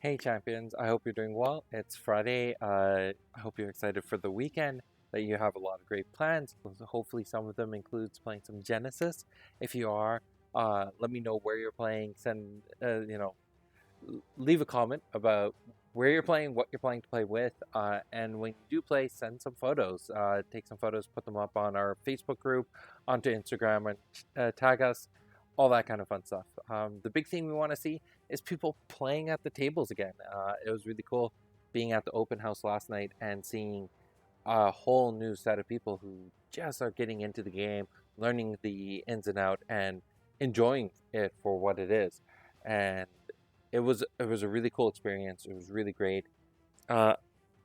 Hey champions, I hope you're doing well. It's Friday. I hope you're excited for the weekend, that you have a lot of great plans. Hopefully some of them includes playing some Genesis. If you are, let me know where you're playing. Leave a comment about where you're playing, what you're planning to play with, and when you do play, send some photos. Take some photos, put them up on our Facebook group, onto Instagram, and tag us, all that kind of fun stuff. The big thing we want to see is people playing at the tables again. It was really cool being at the open house last night and seeing a whole new set of people who just are getting into the game, learning the ins and out, and enjoying it for what it is. And it was a really cool experience. It was really great. Uh,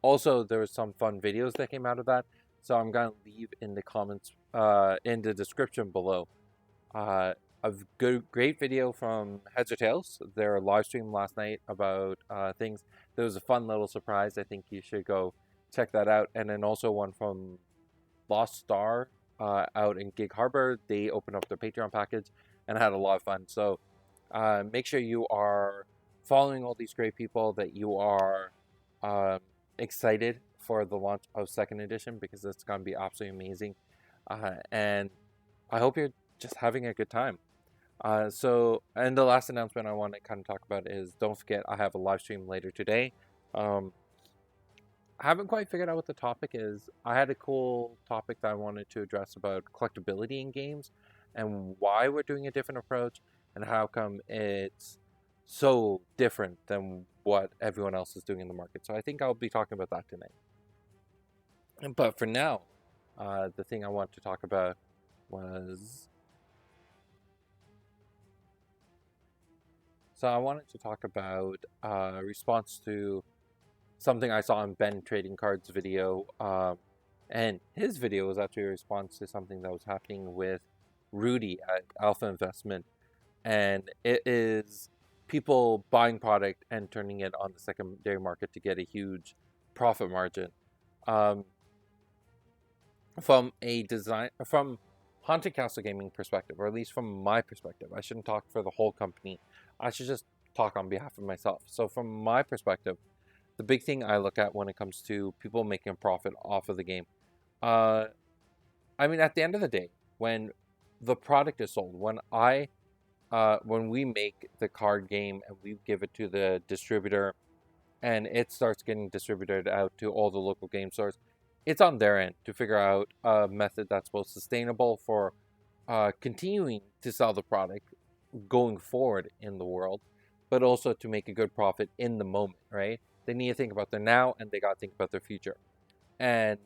Also, there was some fun videos that came out of that, so I'm gonna leave in the comments, in the description below, a great video from Heads or Tails. Their live stream last night about things. There was a fun little surprise. I think you should go check that out. And then also one from Lost Star out in Gig Harbor. They opened up their Patreon package and had a lot of fun. So make sure you are following all these great people, that you are excited for the launch of second edition, because it's going to be absolutely amazing. And I hope you're just having a good time. And the last announcement I want to kind of talk about is, don't forget, I have a live stream later today. I haven't quite figured out what the topic is. I had a cool topic that I wanted to address about collectability in games and why we're doing a different approach and how come it's so different than what everyone else is doing in the market. So I think I'll be talking about that tonight. But for now, the thing I want to talk about was... So I wanted to talk about a response to something I saw on Ben Trading Cards video. And his video was actually a response to something that was happening with Rudy at Alpha Investment. And it is people buying product and turning it on the secondary market to get a huge profit margin. From Haunted Castle Gaming perspective, or at least from my perspective, I shouldn't talk for the whole company. I should just talk on behalf of myself. So from my perspective, the big thing I look at when it comes to people making a profit off of the game, at the end of the day, when the product is sold, when we make the card game and we give it to the distributor, and it starts getting distributed out to all the local game stores, it's on their end to figure out a method that's both sustainable for continuing to sell the product going forward in the world, but also to make a good profit in the moment, right? They need to think about their now, and they got to think about their future. And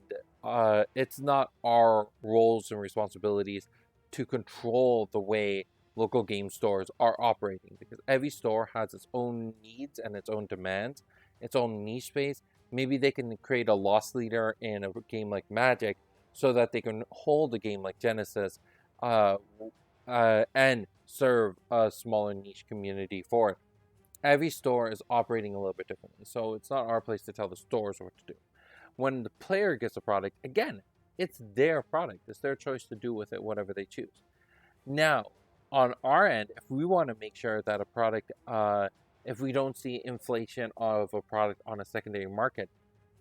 it's not our roles and responsibilities to control the way local game stores are operating, because every store has its own needs and its own demands, its own niche space. Maybe they can create a loss leader in a game like Magic so that they can hold a game like Genesis and serve a smaller niche community for it. Every store is operating a little bit differently, so it's not our place to tell the stores what to do. When the player gets a product, again, it's their product. It's their choice to do with it whatever they choose. Now, on our end, if we want to make sure that a product, if we don't see inflation of a product on a secondary market,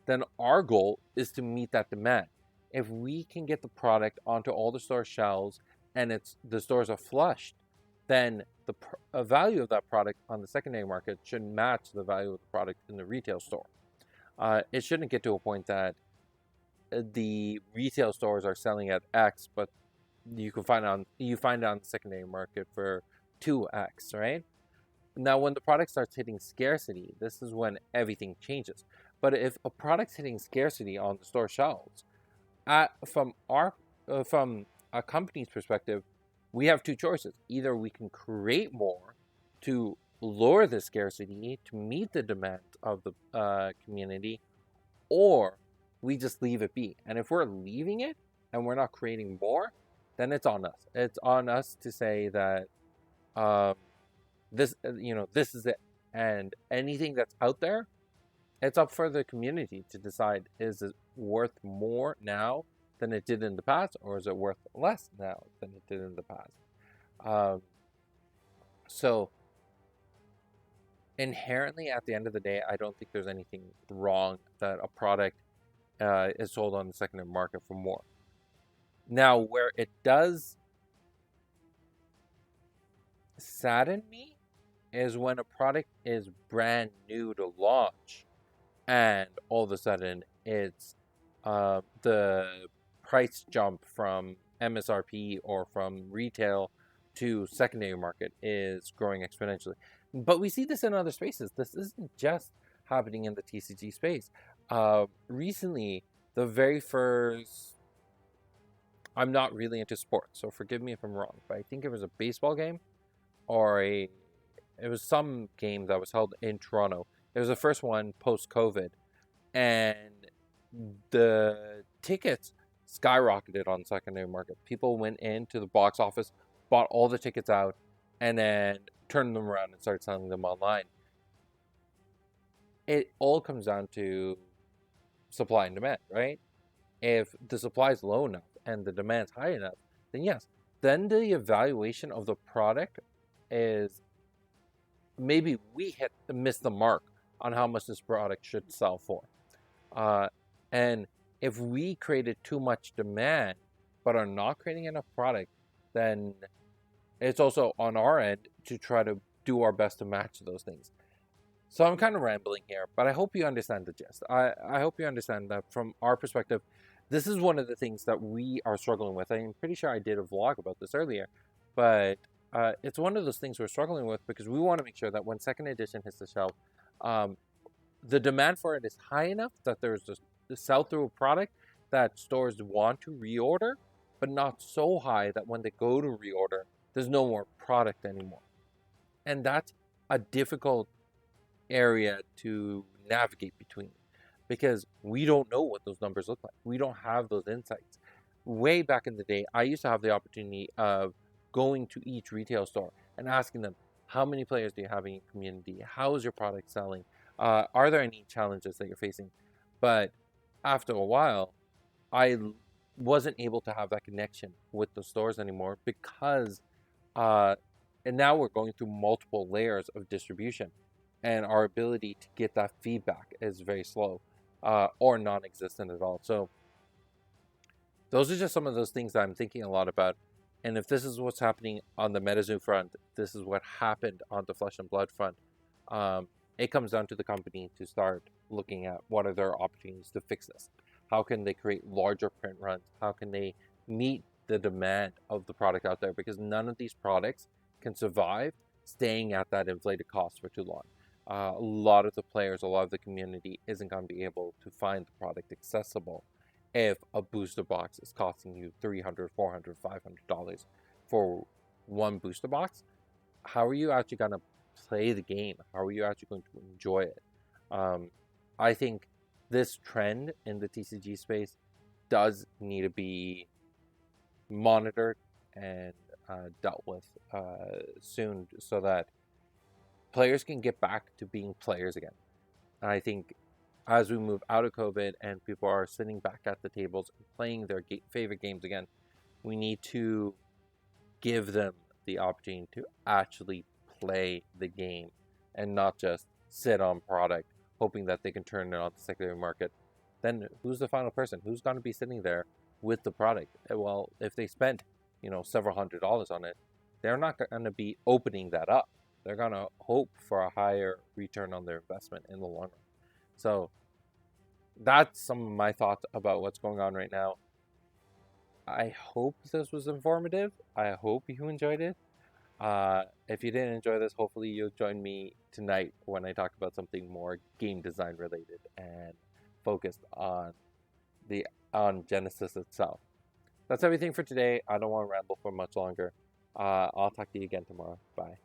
then our goal is to meet that demand. If we can get the product onto all the store shelves and the stores are flushed, then the value of that product on the secondary market should match the value of the product in the retail store. It shouldn't get to a point that the retail stores are selling at X, but you find it on the secondary market for 2X, right? Now, when the product starts hitting scarcity, this is when everything changes. But if a product's hitting scarcity on the store shelves, from a company's perspective, we have two choices. Either we can create more to lower the scarcity to meet the demand of the community, or we just leave it be. And if we're leaving it and we're not creating more, then it's on us. It's on us to say that this is it. And anything that's out there, it's up for the community to decide, is it worth more now than it did in the past, or is it worth less now than it did in the past? So inherently, at the end of the day, I don't think there's anything wrong that a product is sold on the secondary market for more. Now, where it does sadden me is when a product is brand new to launch and all of a sudden it's the price jump from MSRP or from retail to secondary market is growing exponentially. But we see this in other spaces. This isn't just happening in the TCG space. Recently, the very first, I'm not really into sports, so forgive me if I'm wrong, but I think it was a baseball game or it was some game that was held in Toronto. It was the first one post COVID, and the tickets skyrocketed on the secondary market. People went into the box office, bought all the tickets out, and then turned them around and started selling them online. It all comes down to supply and demand, right? If the supply is low enough and the demand's high enough, then yes, then the evaluation of the product is maybe we missed the mark on how much this product should sell for. And if we created too much demand but are not creating enough product, then it's also on our end to try to do our best to match those things. So I'm kind of rambling here, but I hope you understand the gist. I hope you understand that from our perspective, this is one of the things that we are struggling with. I'm pretty sure I did a vlog about this earlier, but it's one of those things we're struggling with because we want to make sure that when second edition hits the shelf, the demand for it is high enough that there's just the sell-through product that stores want to reorder, but not so high that when they go to reorder, there's no more product anymore. And that's a difficult area to navigate between because we don't know what those numbers look like. We don't have those insights. Way back in the day, I used to have the opportunity of going to each retail store and asking them, how many players do you have in your community? How is your product selling? Are there any challenges that you're facing? But after a while, I wasn't able to have that connection with the stores anymore because, and now we're going through multiple layers of distribution, and our ability to get that feedback is very slow or non-existent at all. So those are just some of those things that I'm thinking a lot about. And if this is what's happening on the Metazoo front, this is what happened on the Flesh and Blood front. It comes down to the company to start looking at what are their opportunities to fix this. How can they create larger print runs? How can they meet the demand of the product out there? Because none of these products can survive staying at that inflated cost for too long. A lot of the players, a lot of the community isn't going to be able to find the product accessible if a booster box is costing you $300, $400, $500 for one booster box. How are you actually going to play the game? How are you actually going to enjoy it? I think this trend in the TCG space does need to be monitored and dealt with soon so that players can get back to being players again. And I think as we move out of COVID and people are sitting back at the tables and playing their favorite games again, we need to give them the opportunity to actually play the game and not just sit on product hoping that they can turn it on the secondary market. Then who's the final person? Who's going to be sitting there with the product? Well, if they spent, several $100s on it, they're not going to be opening that up. They're going to hope for a higher return on their investment in the long run. So that's some of my thoughts about what's going on right now. I hope this was informative. I hope you enjoyed it. If you didn't enjoy this, hopefully you'll join me tonight when I talk about something more game design related and focused on Genesis itself. That's everything for today. I don't want to ramble for much longer. I'll talk to you again tomorrow. Bye.